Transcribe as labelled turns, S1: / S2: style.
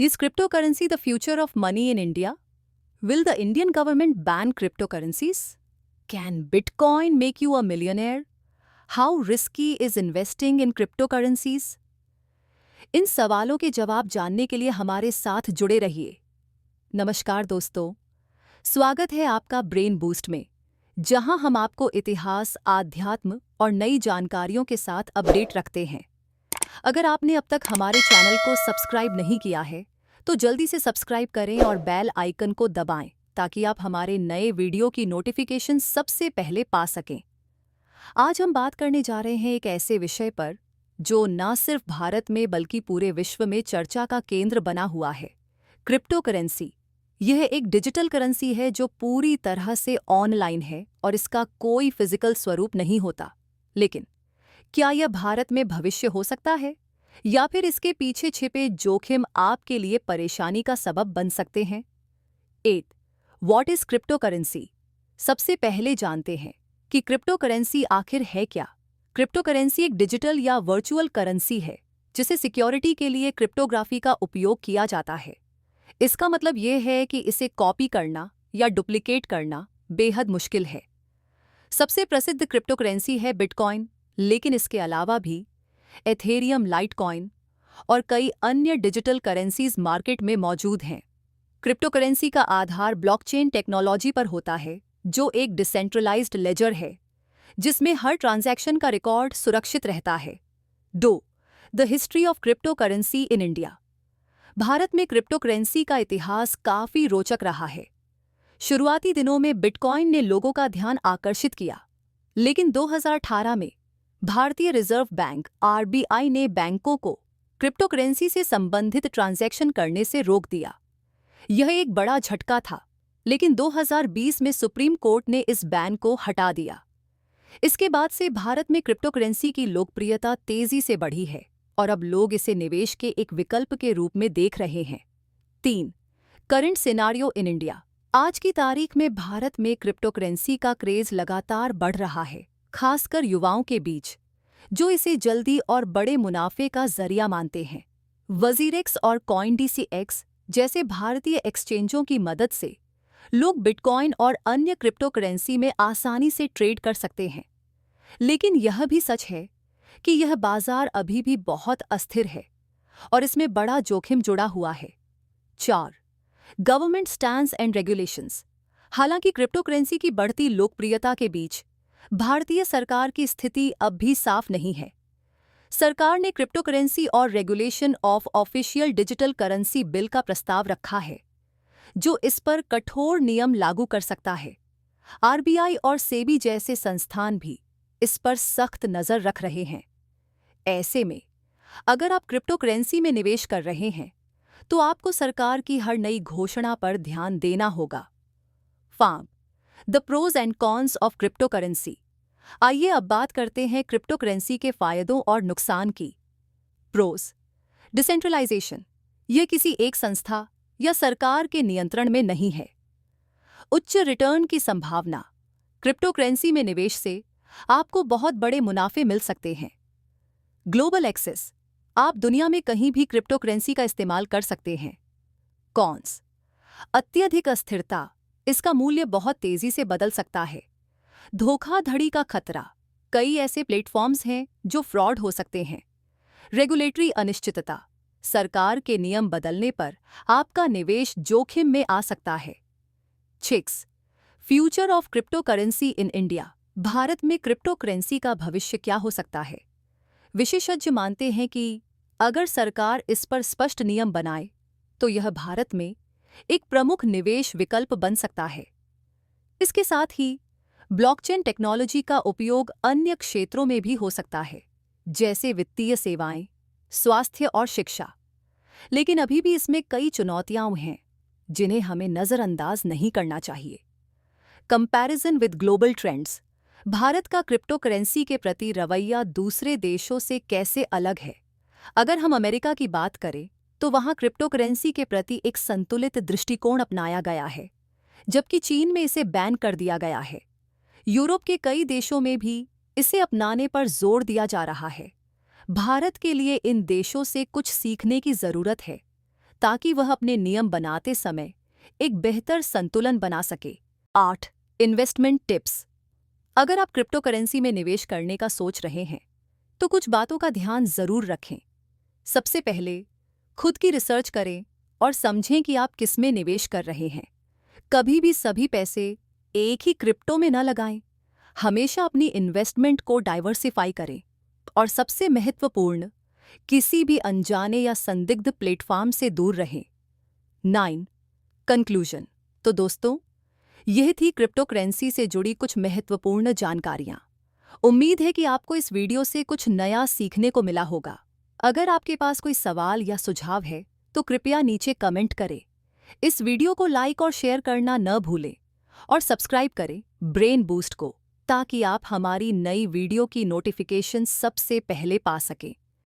S1: Is cryptocurrency the future of money in India? Will the Indian government ban cryptocurrencies? Can Bitcoin make you a millionaire? How risky is investing in cryptocurrencies? इन सवालों के जवाब जानने के लिए हमारे साथ जुड़े रहिए। नमस्कार दोस्तों, स्वागत है आपका ब्रेन बूस्ट में, जहां हम आपको इतिहास, आध्यात्म और नई जानकारियों के साथ अपडेट रखते हैं। अगर आपने अब तक हमारे चैनल को सब्सक्राइब नहीं किया है, तो जल्दी से सब्सक्राइब करें और बेल आइकन को दबाएं ताकि आप हमारे नए वीडियो की नोटिफिकेशन सबसे पहले पा सकें। आज हम बात करने जा रहे हैं एक ऐसे विषय पर जो न सिर्फ भारत में बल्कि पूरे विश्व में चर्चा का केंद्र बना हुआ है, क्रिप्टो करेंसी। यह एक डिजिटल करेंसी है जो पूरी तरह से ऑनलाइन है और इसका कोई फिजिकल स्वरूप नहीं होता। लेकिन क्या यह भारत में भविष्य हो सकता है, या फिर इसके पीछे छिपे जोखिम आपके लिए परेशानी का सबब बन सकते हैं? 8. What is crypto currency? सबसे पहले जानते हैं कि क्रिप्टो करेंसी आखिर है क्या। क्रिप्टो करेंसी एक डिजिटल या वर्चुअल करेंसी है जिसे सिक्योरिटी के लिए क्रिप्टोग्राफी का उपयोग किया जाता है। इसका मतलब यह है कि इसे कॉपी करना या डुप्लीकेट करना बेहद मुश्किल है। सबसे प्रसिद्ध क्रिप्टो करेंसी है बिटकॉइन, लेकिन इसके अलावा भी एथेरियम, लाइटकॉइन और कई अन्य डिजिटल करेंसीज मार्केट में मौजूद हैं। क्रिप्टो करेंसी का आधार ब्लॉकचेन टेक्नोलॉजी पर होता है, जो एक डिसेंट्रलाइज्ड लेजर है जिसमें हर ट्रांजैक्शन का रिकॉर्ड सुरक्षित रहता है। 2. The history of crypto currency in India. Bharat में क्रिप्टो करेंसी का इतिहास काफी रोचक रहा है। शुरुआती दिनों में बिटकॉइन ने लोगों का ध्यान आकर्षित किया, लेकिन 2018 में भारतीय रिजर्व बैंक (RBI) ने बैंकों को क्रिप्टो करेंसी से संबंधित ट्रांजैक्शन करने से रोक दिया। यह एक बड़ा झटका था, लेकिन 2020 में सुप्रीम कोर्ट ने इस बैन को हटा दिया। इसके बाद से भारत में क्रिप्टो करेंसी की लोकप्रियता तेजी से बढ़ी है और अब लोग इसे निवेश के एक विकल्प के रूप में देख रहे हैं। 3. Current scenario in India. आज की तारीख में भारत में क्रिप्टो करेंसी का क्रेज लगातार बढ़ रहा है, खासकर युवाओं के बीच, जो इसे जल्दी और बड़े मुनाफे का जरिया मानते हैं। वजीरेक्स और CoinDCX जैसे भारतीय एक्सचेंजों की मदद से लोग बिटकॉइन और अन्य क्रिप्टो करेंसी में आसानी से ट्रेड कर सकते हैं। लेकिन यह भी सच है कि यह बाजार अभी भी बहुत अस्थिर है और इसमें बड़ा जोखिम जुड़ा हुआ है। 4. Government stands and regulations. हालांकि क्रिप्टो करेंसी की बढ़ती लोकप्रियता के बीच भारतीय सरकार की स्थिति अब भी साफ नहीं है। सरकार ने क्रिप्टो करेंसी और regulation of official digital currency bill का प्रस्ताव रखा है, जो इस पर कठोर नियम लागू कर सकता है। RBI और सेबी जैसे संस्थान भी इस पर सख्त नजर रख रहे हैं। ऐसे में अगर आप क्रिप्टो करेंसी में निवेश कर रहे हैं, तो आपको सरकार की हर नई घोषणा पर ध्यान देना होगा। 5. The pros and cons of cryptocurrency. आइए अब बात करते हैं क्रिप्टो करेंसी के फायदों और नुकसान की। प्रोज। डिसेंट्रलाइजेशन। यह किसी एक संस्था या सरकार के नियंत्रण में नहीं है। उच्च रिटर्न की संभावना। क्रिप्टो करेंसी में निवेश से आपको बहुत बड़े मुनाफे मिल सकते हैं। Global access. आप दुनिया में कहीं भी क्रिप्टो करेंसी का इस्तेमाल कर सकते हैं। कॉन्स। अत्यधिक अस्थिरता। इसका मूल्य बहुत तेजी से बदल सकता है। धोखाधड़ी का खतरा। कई ऐसे प्लेटफॉर्म्स हैं जो फ्रॉड हो सकते हैं। रेगुलेटरी अनिश्चितता। सरकार के नियम बदलने पर आपका निवेश जोखिम में आ सकता है। 6. Future of crypto currency in India. Bharat में क्रिप्टो करेंसी का भविष्य क्या हो सकता है? विशेषज्ञ मानते हैं कि अगर सरकार इस पर स्पष्ट नियम बनाए, तो यह भारत में एक प्रमुख निवेश विकल्प बन सकता है। इसके साथ ही ब्लॉकचेन टेक्नोलॉजी का उपयोग अन्य क्षेत्रों में भी हो सकता है, जैसे वित्तीय सेवाएं, स्वास्थ्य और शिक्षा। लेकिन अभी भी इसमें कई चुनौतियां हैं जिन्हें हमें नजरअंदाज नहीं करना चाहिए। Comparison with global trends. Bharat का क्रिप्टो करेंसी के प्रति रवैया दूसरे देशों से कैसे अलग है? अगर हम अमेरिका की बात करें, तो वहां क्रिप्टो करेंसी के प्रति एक संतुलित दृष्टिकोण अपनाया गया है, जबकि चीन में इसे बैन कर दिया गया है। यूरोप के कई देशों में भी इसे अपनाने पर जोर दिया जा रहा है। भारत के लिए इन देशों से कुछ सीखने की जरूरत है, ताकि वह अपने नियम बनाते समय एक बेहतर संतुलन बना सके। 8. Investment tips. अगर आप क्रिप्टो करेंसी में निवेश करने का सोच रहे हैं तो कुछ बातों का ध्यान जरूर रखें। सबसे पहले खुद की रिसर्च करें और समझें कि आप किस में निवेश कर रहे हैं। कभी भी सभी पैसे एक ही क्रिप्टो में न लगाएं। हमेशा अपनी इन्वेस्टमेंट को डाइवर्सिफाई करें और सबसे महत्वपूर्ण, किसी भी अनजाने या संदिग्ध प्लेटफॉर्म से दूर रहें। 9. कंक्लूजन। तो दोस्तों, यह थी क्रिप्टो करेंसी से जुड़ी कुछ महत्वपूर्ण जानकारियां। उम्मीद है कि आपको इस वीडियो से कुछ नया सीखने को मिला होगा। अगर आपके पास कोई सवाल या सुझाव है तो कृपया नीचे कमेंट करें। इस वीडियो को लाइक और शेयर करना न भूलें और सब्सक्राइब करें ब्रेन बूस्ट को, ताकि आप हमारी नई वीडियो की नोटिफिकेशन सबसे पहले पा सकें।